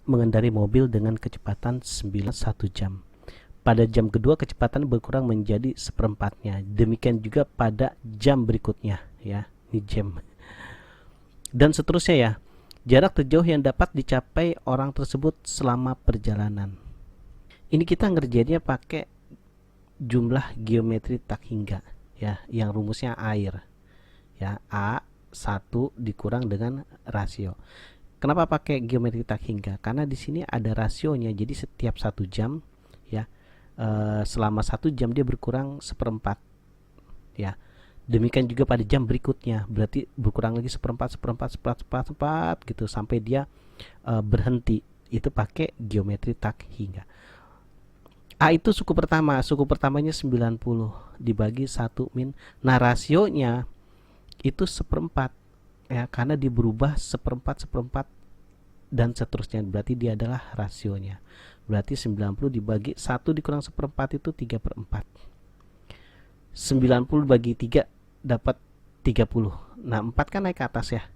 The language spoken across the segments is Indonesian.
mengendarai mobil dengan kecepatan 1 jam. Pada jam kedua kecepatan berkurang menjadi seperempatnya. Demikian juga pada jam berikutnya, ya. Ini jam. Dan seterusnya ya. Jarak terjauh yang dapat dicapai orang tersebut selama perjalanan. Ini kita ngerjainnya pakai jumlah geometri tak hingga, ya, yang rumusnya air. Ya, A1 dikurang dengan rasio. Kenapa pakai geometri tak hingga? Karena di sini ada rasionya. Jadi setiap 1 jam, ya, selama 1 jam dia berkurang seperempat, ya. Demikian juga pada jam berikutnya, berarti berkurang lagi seperempat gitu sampai dia berhenti. Itu pakai geometri tak hingga. A itu suku pertama, suku pertamanya 90 dibagi 1 min. Nah, rasionya itu seperempat, ya, karena dia berubah seperempat dan seterusnya, berarti dia adalah rasionya. Berarti 90 dibagi 1 dikurang seperempat itu 3/4. 90 bagi 3 dapat 30. Nah, 4 kan naik ke atas ya,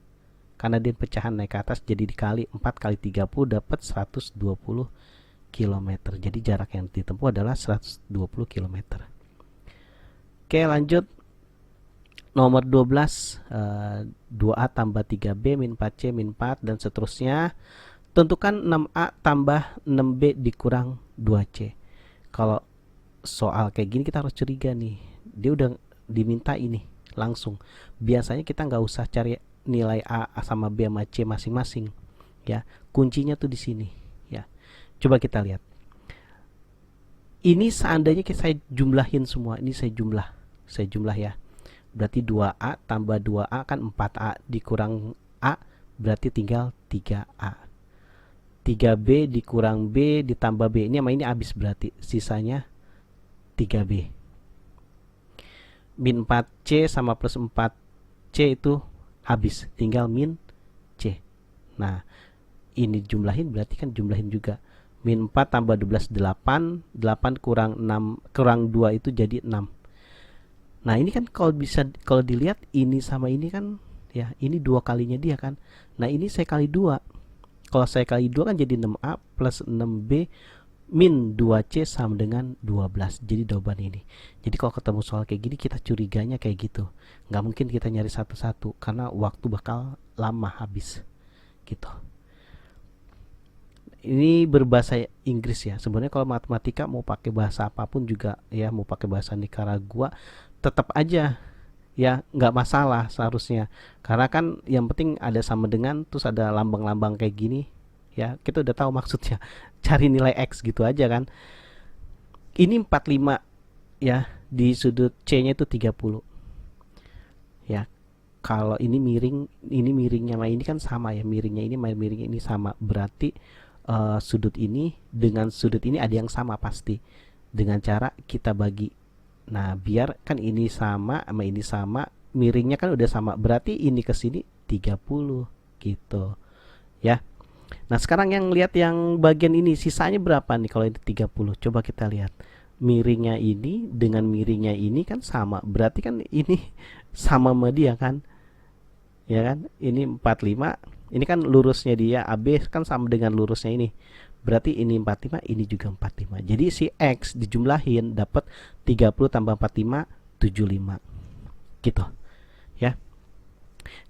karena dia pecahan naik ke atas, jadi dikali 4 kali 30 dapat 120 km. Jadi jarak yang ditempuh adalah 120 km. Oke, lanjut. Nomor 12, 2A tambah 3B min 4C min 4 dan seterusnya. Tentukan 6A tambah 6B dikurang 2C. Kalau soal kayak gini kita harus curiga nih. Dia udah diminta ini langsung. Biasanya kita nggak usah cari nilai A sama B sama C masing-masing, ya. Kuncinya tuh di sini, ya. Coba kita lihat. Ini seandainya saya jumlahin semua, ini saya jumlah ya. Berarti 2A tambah 2A kan 4A dikurang A berarti tinggal 3A. 3B dikurang B ditambah B, ini sama ini habis, berarti sisanya 3B. Min 4C sama plus 4C itu habis, tinggal min C. Nah, ini jumlahin berarti kan jumlahin juga. Min 4 tambah 12 8, 8 kurang 6 kurang 2 itu jadi 6. Nah, ini kan kalau dilihat ini sama ini kan, ya, ini 2 kalinya dia kan. Nah, ini saya kali 2. Kalau saya kali 2 kan jadi 6A plus 6B min 2C sama dengan 12. Jadi jawaban ini. Jadi kalau ketemu soal kayak gini kita curiganya kayak gitu. Nggak mungkin kita nyari satu-satu karena waktu bakal lama habis. Gitu. Ini berbahasa Inggris ya. Sebenarnya kalau matematika mau pakai bahasa apapun juga ya, mau pakai bahasa Nicaragua tetap aja ya nggak masalah seharusnya. Karena kan yang penting ada sama dengan, terus ada lambang-lambang kayak gini. Ya, kita udah tahu maksudnya. Cari nilai X gitu aja kan. Ini 45 ya, di sudut C-nya itu 30. Ya. Kalau ini miring, ini miringnya sama ini kan sama ya, miringnya ini sama. Berarti sudut ini dengan sudut ini ada yang sama pasti. Dengan cara kita bagi. Nah, biar kan ini sama ini sama, miringnya kan udah sama. Berarti ini ke sini 30 gitu. Ya. Nah, sekarang yang lihat yang bagian ini sisanya berapa nih kalau ini 30. Coba kita lihat. Miringnya ini dengan miringnya ini kan sama. Berarti kan ini sama sama dia kan? Ya kan? Ini 45. Ini kan lurusnya dia AB kan sama dengan lurusnya ini. Berarti ini 45, ini juga 45. Jadi si X dijumlahin dapat 30 tambah 45 75. Gitu. Ya.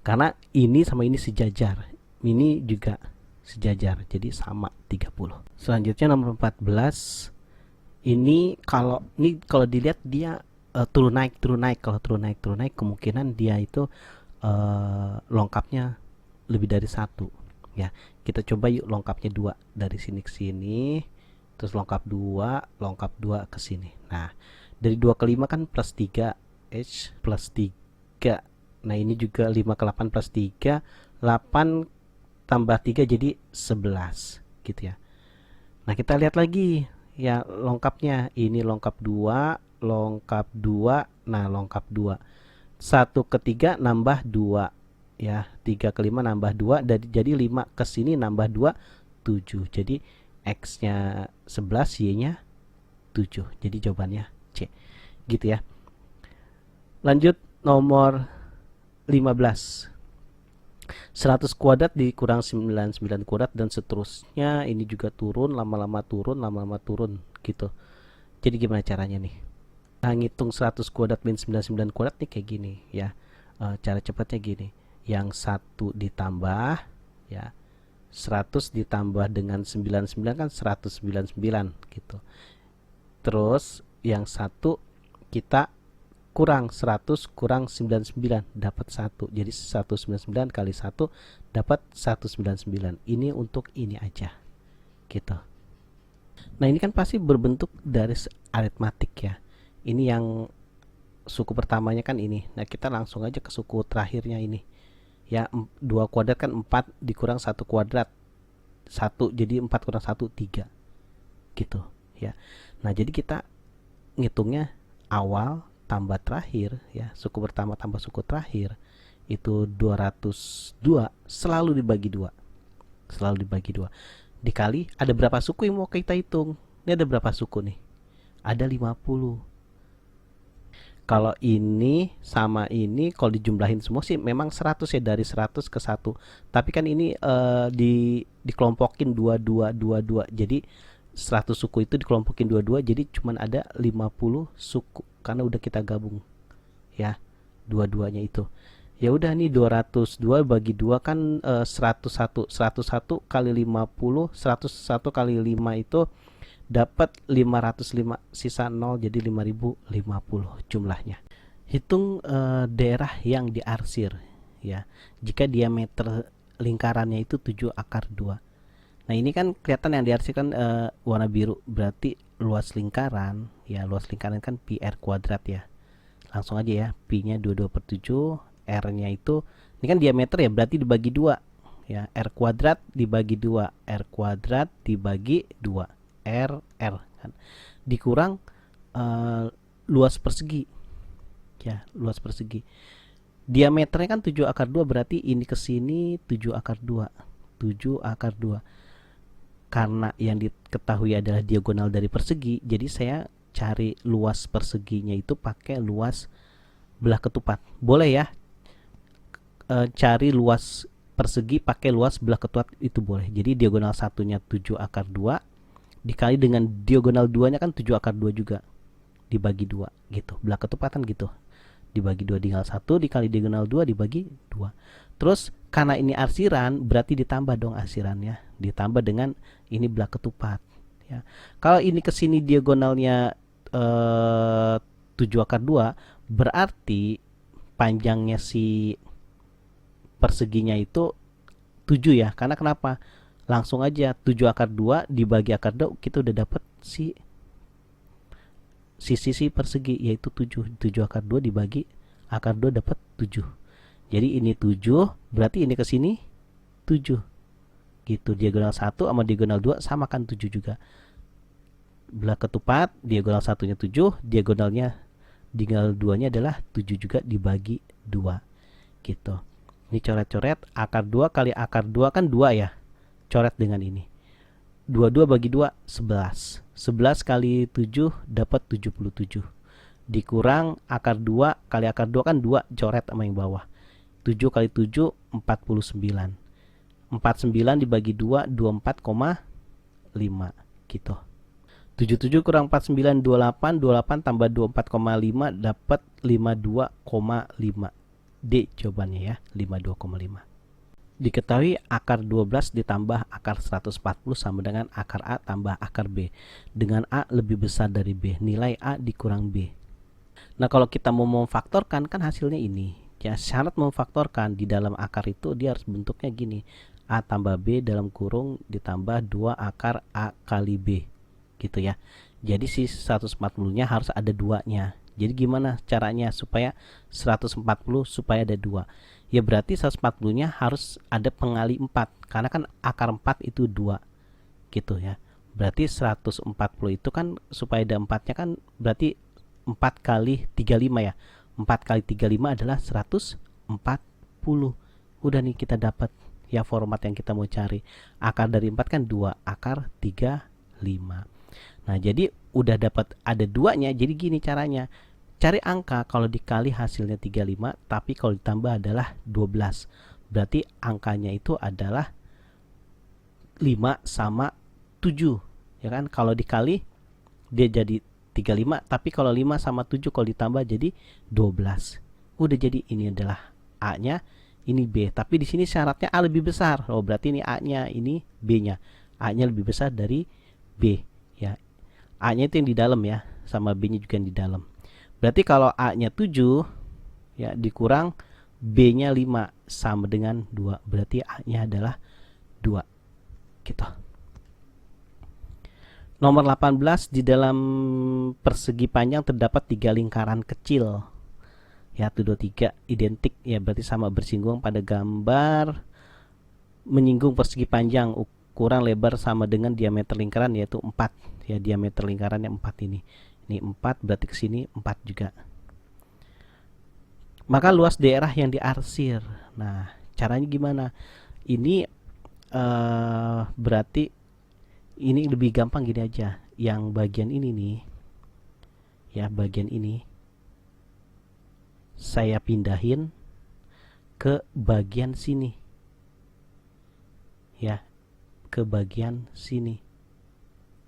Karena ini sama ini sejajar. Ini juga sejajar, jadi sama 30. Selanjutnya nomor 14. Ini kalau dilihat dia turun naik. Kalau turun naik kemungkinan dia itu lengkapnya lebih dari 1 ya. Kita coba yuk lengkapnya 2 dari sini ke sini, terus lengkap 2 ke sini. Nah, dari 2 ke 5 kan plus 3 H plus 3. Nah, ini juga 5 ke 8 plus 3, 8 tambah 3 jadi 11 gitu ya. Nah, kita lihat lagi ya lengkapnya. Ini lengkap 2, nah lengkap 2. 1 ke 3 nambah 2 ya, 3 ke 5 nambah 2 jadi 5 ke sini nambah 2 7. Jadi X-nya 11, Y-nya 7. Jadi jawabannya C. Gitu ya. Lanjut nomor 15. 100 kuadrat dikurang 99 kuadrat dan seterusnya, ini juga turun, lama-lama turun, lama-lama turun gitu. Jadi gimana caranya nih? Nah, ngitung 100 kuadrat min 99 kuadrat nih kayak gini ya. Cara cepatnya gini. Yang satu ditambah ya, 100 ditambah dengan 99 kan 199 gitu. Terus yang satu kita kurang 100 kurang 99 dapat 1. Jadi 199 kali 1 dapat 199. Ini untuk ini aja gitu. Nah, ini kan pasti berbentuk dari aritmatik ya. Ini yang suku pertamanya kan ini. Nah, kita langsung aja ke suku terakhirnya ini. Ya, 2 kuadrat kan 4 dikurang 1 kuadrat 1, jadi 4 kurang 1 3 gitu ya. Nah, jadi kita ngitungnya awal tambah terakhir ya, suku pertama tambah suku terakhir itu 202 selalu dibagi 2. Selalu dibagi 2. Dikali ada berapa suku yang mau kita hitung? Ini ada berapa suku nih? Ada 50. Kalau ini sama ini kalau dijumlahin semua sih memang 100 ya, dari 100 ke 1. Tapi kan ini dikelompokin 2222. Jadi 100 suku itu dikelompokin 22, jadi cuman ada 50 suku karena udah kita gabung ya, dua-duanya itu. Ya udah nih 202 bagi 2 kan 101. 101 kali 50, 101 kali 5 itu dapat 505, sisa 0 jadi 5050 jumlahnya. Hitung daerah yang diarsir ya. Jika diameter lingkarannya itu 7 akar 2. Nah, ini kan kelihatan yang diarsir kan warna biru, berarti luas lingkaran ya. Luas lingkaran kan pi r kuadrat ya. Langsung aja ya, pi-nya 22/7, r-nya itu ini kan diameter ya, berarti dibagi 2 ya. R kuadrat dibagi 2, R kuadrat dibagi 2. R kan dikurang luas persegi ya, luas persegi. Diameternya kan 7 akar 2, berarti ini ke sini 7 akar 2. 7 akar 2. Karena yang diketahui adalah diagonal dari persegi, jadi saya cari luas perseginya itu pakai luas belah ketupat. Boleh ya, cari luas persegi pakai luas belah ketupat itu boleh. Jadi diagonal satunya 7 akar 2 dikali dengan diagonal 2-nya kan 7 akar 2 juga, dibagi 2 gitu. Belah ketupatan gitu, dibagi 2 tinggal 1, dikali diagonal 2 dibagi 2. Terus karena ini arsiran berarti ditambah dong arsirannya, ditambah dengan ini belah ketupat ya. Kalau ini ke sini diagonalnya 7 akar 2, berarti panjangnya si perseginya itu 7 ya. Karena kenapa? Langsung aja 7 akar 2 dibagi akar 2, kita udah dapat si sisi persegi yaitu 7. 7 akar 2 dibagi akar 2 dapat 7. Jadi ini 7, berarti ini ke sini 7. Gitu. Diagonal 1 sama diagonal 2 sama kan 7 juga. Belah ketupat diagonal 1-nya 7, diagonal 2-nya adalah 7 juga dibagi 2. Gitu. Ini coret-coret, akar 2 kali akar 2 kan 2 ya. Coret dengan ini. 22 bagi 2 11. 11 kali 7 dapat 77. Dikurang akar 2 kali akar 2 kan 2, coret sama yang bawah. 7 kali 7 49. 49 dibagi 2 24,5 gitu. 77 kurang 49 28, 28 tambah 24,5 dapat 52,5. D jawabannya ya, 52,5. Diketahui akar 12 ditambah akar 140 sama dengan akar A tambah akar B. Dengan A lebih besar dari B, nilai A dikurang B. Nah, kalau kita mau memfaktorkan kan hasilnya ini. Ya, syarat memfaktorkan di dalam akar itu dia harus bentuknya gini. A tambah B dalam kurung ditambah 2 akar A kali B. Gitu ya. Jadi si 140-nya harus ada 2-nya. Jadi gimana caranya supaya 140 supaya ada 2? Ya berarti 140-nya harus ada pengali 4. Karena kan akar 4 itu 2. Gitu ya. Berarti 140 itu kan supaya ada 4-nya kan berarti 4 kali 35 ya. 4 kali 35 adalah 140. Udah nih kita dapat ya format yang kita mau cari. Akar dari 4 kan 2, akar 35. Nah, jadi udah dapat ada 2-nya. Jadi gini caranya. Cari angka kalau dikali hasilnya 35, tapi kalau ditambah adalah 12. Berarti angkanya itu adalah 5 sama 7, ya kan? Kalau dikali dia jadi 35, tapi kalau 5 sama 7 kalau ditambah jadi 12. Udah, jadi ini adalah A-nya, ini B. Tapi di sini syaratnya A lebih besar. Oh, berarti ini A-nya, ini B-nya. A-nya lebih besar dari B, ya. A-nya itu yang di dalam ya, sama B-nya juga yang di dalam. Berarti kalau A-nya 7 ya dikurang B-nya 5 sama dengan 2. Berarti A-nya adalah 2. Gitu. Nomor 18, di dalam persegi panjang terdapat 3 lingkaran kecil. Ya, 1 2 3 identik ya, berarti sama bersinggung pada gambar menyinggung persegi panjang, ukuran lebar sama dengan diameter lingkaran yaitu 4. Ya, diameter lingkarannya 4 ini. Ini 4, berarti ke sini 4 juga. Maka luas daerah yang diarsir. Nah, caranya gimana? Ini berarti ini lebih gampang gini aja. Yang bagian ini nih, ya, bagian ini saya pindahin ke bagian sini, ya, ke bagian sini,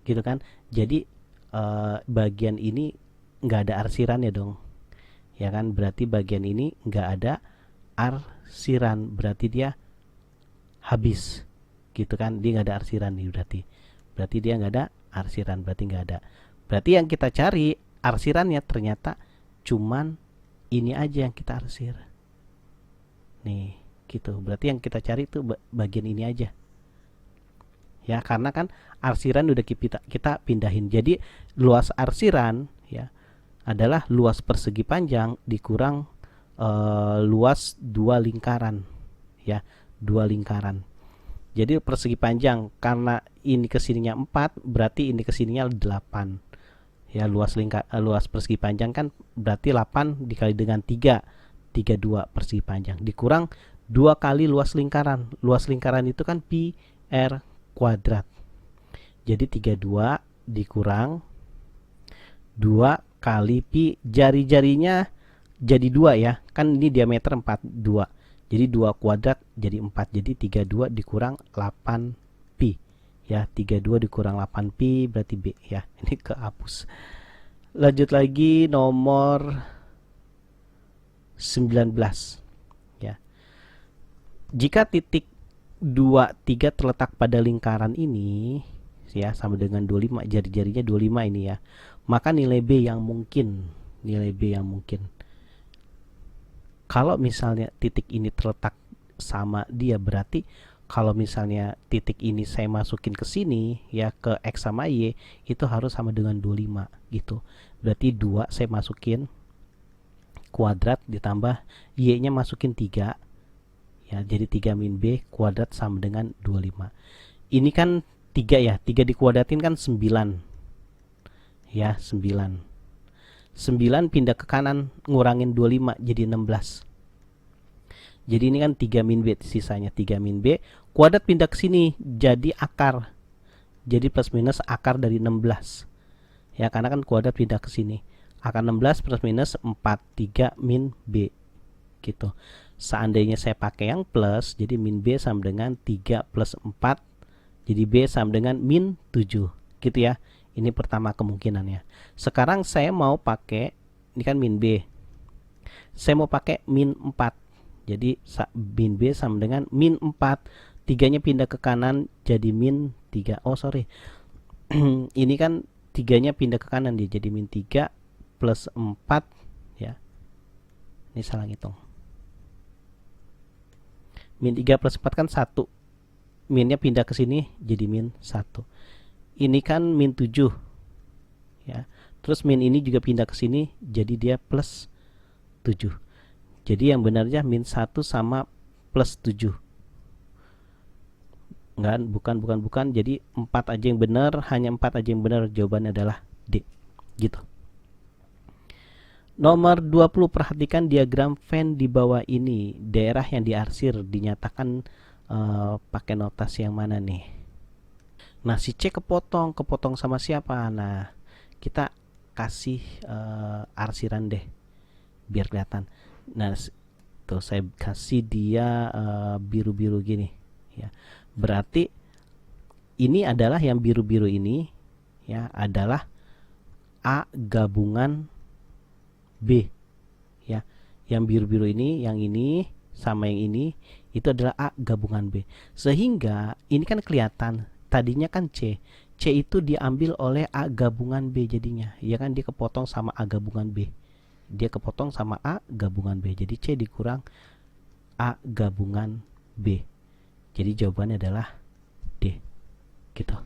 gitu kan? Jadi bagian ini nggak ada arsirannya dong, ya kan? Berarti bagian ini nggak ada arsiran, berarti dia habis, gitu kan? Dia nggak ada arsiran nih, berarti dia nggak ada arsiran, berarti nggak ada. Berarti yang kita cari arsirannya ternyata cuman ini aja yang kita arsir. Nih, gitu. Berarti yang kita cari itu bagian ini aja. Ya, karena kan arsiran udah kita pindahin. Jadi luas arsiran ya adalah luas persegi panjang dikurang luas 2 lingkaran. Ya, 2 lingkaran. Jadi persegi panjang, karena ini kesininya 4, berarti ini kesininya 8. Ya, luas persegi panjang kan berarti 8 dikali dengan 3, 32 persegi panjang. Dikurang 2 kali luas lingkaran. Luas lingkaran itu kan pi r kuadrat. Jadi 32 dikurang 2 kali pi, jari-jarinya jadi 2 ya. Kan ini diameter 4, 2. Jadi 2 kuadrat jadi 4. Jadi 32 dikurang 8 pi. Ya, 32 dikurang 8 pi berarti B ya. Ini kehapus. Lanjut lagi nomor 19 ya. Jika titik 2, 3 terletak pada lingkaran ini ya sama dengan 25, jari-jarinya 25 ini ya. Maka nilai B yang mungkin, kalau misalnya titik ini terletak sama dia, berarti kalau misalnya titik ini saya masukin ke sini ya, ke X sama Y, itu harus sama dengan 25 gitu. Berarti 2 saya masukin kuadrat ditambah Y nya masukin 3 ya, jadi 3 min B kuadrat sama dengan 25. Ini kan 3 ya, 3 dikuadratin kan 9 ya, 9 pindah ke kanan ngurangin 25 jadi 16. Jadi ini kan 3 min B, sisanya 3 min B kuadrat pindah ke sini jadi akar. Jadi plus minus akar dari 16. Ya, karena kan kuadrat pindah ke sini. Akar 16 plus minus 4, 3 min B. Gitu. Seandainya saya pakai yang plus, jadi min B sama dengan 3 plus 4. Jadi B sama dengan min 7. Gitu ya. Ini pertama kemungkinannya. Sekarang saya mau pakai, ini kan min B. Saya mau pakai min 4. Jadi min B sama dengan min 4. 3-nya pindah ke kanan jadi min 3. Oh, sorry. Ini kan 3-nya pindah ke kanan dia jadi min 3 plus 4 ya. Ini salah ngitung. Min 3 plus 4 kan 1. Minnya pindah ke sini jadi min 1. Ini kan min 7 ya. Terus min ini juga pindah ke sini jadi dia plus 7. Jadi yang benarnya min 1 sama plus 7. Enggak, bukan. Jadi 4 aja yang benar, hanya 4 aja yang benar. Jawabannya adalah D. Gitu. Nomor 20, perhatikan diagram Venn di bawah ini. Daerah yang diarsir dinyatakan pakai notasi yang mana nih? Nah, si C kepotong sama siapa? Nah, kita kasih arsiran deh biar kelihatan. Nah, Tuh saya kasih dia biru-biru gini ya. Berarti ini adalah yang biru-biru ini ya adalah A gabungan B ya. Yang biru-biru ini, yang ini sama yang ini itu adalah A gabungan B. Sehingga ini kan kelihatan tadinya kan C. C itu diambil oleh A gabungan B jadinya. Ya kan dia kepotong sama A gabungan B. Dia kepotong sama A gabungan B. Jadi C dikurang A gabungan B. Jadi jawabannya adalah D. Gitu.